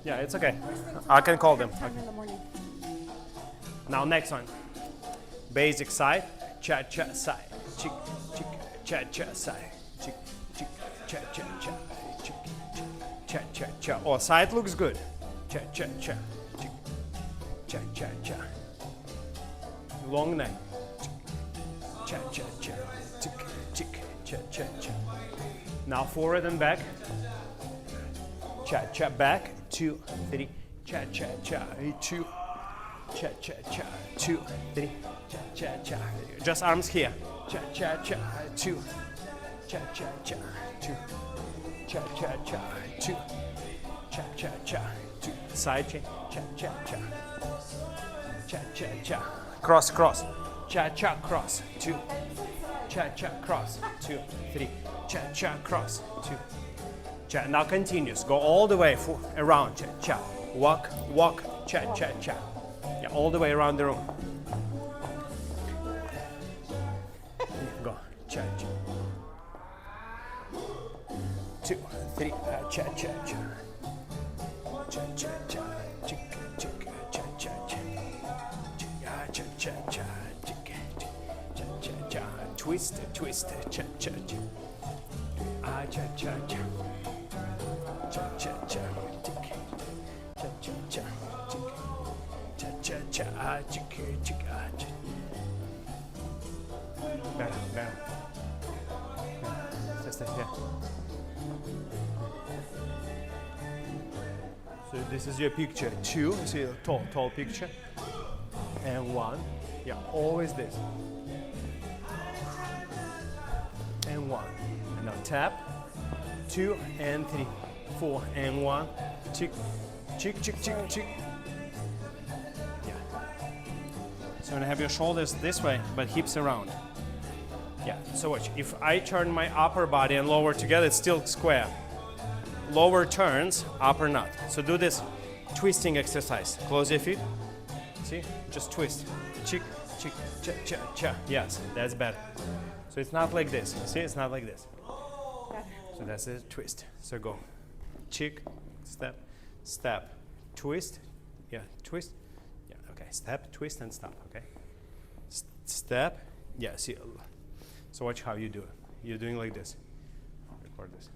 Yeah, it's okay. I can call them. Time in the morning. Now next one. Basic side, cha cha side, chick chick cha cha side, chick chick cha cha cha, chick chick cha cha cha. Oh, side looks good. Cha cha cha, chick cha cha cha. Long neck. Cha cha cha, chick chick cha cha cha. Now forward and back. Cha cha back. 2, 3. Cha cha cha. 2. Cha cha cha. 2, 3. Cha cha cha. Just arms here. Cha cha cha. 2. Cha cha cha. 2. Cha cha cha. 2. Cha cha cha. 2. Side chain. Cha cha cha. Cha cha cha. Cross cross. Cha cha cross. 2. Cha cha cross. 2, 3. Cha cha cross. 2. Cha. Now continuous. Go all the way around. Cha cha. Walk walk. Cha cha cha. Yeah, all the way around the room. Go. Cha cha. 2, 3. Cha cha cha. Cha cha cha. Chick chick. Cha cha cha. Cha cha cha. Chick cha cha cha. Twist twist. Cha cha cha. Cha cha cha. Cha cha cha. Chick cha cha cha. Chick. Cha cha cha, chick chick cha. Better. Just like here. So this is your picture. 2, see a tall picture. And 1. Yeah, always this. And 1. And now tap. 2 and 3, 4 and 1. Chick, chick, chick, chick, chick. So you're gonna have your shoulders this way, but hips around. Yeah, so watch. If I turn my upper body and lower together, it's still square. Lower turns, upper not. So do this twisting exercise. Close your feet. See? Just twist. Chick, chick, cha, cha, cha. Yes, that's better. So it's not like this. See, it's not like this. So that's a twist. So go. Chick, step, step, twist. Yeah, twist. Okay, step, twist, and stop, okay? Step, yeah, see, so watch how you do it. You're doing like this. Record this.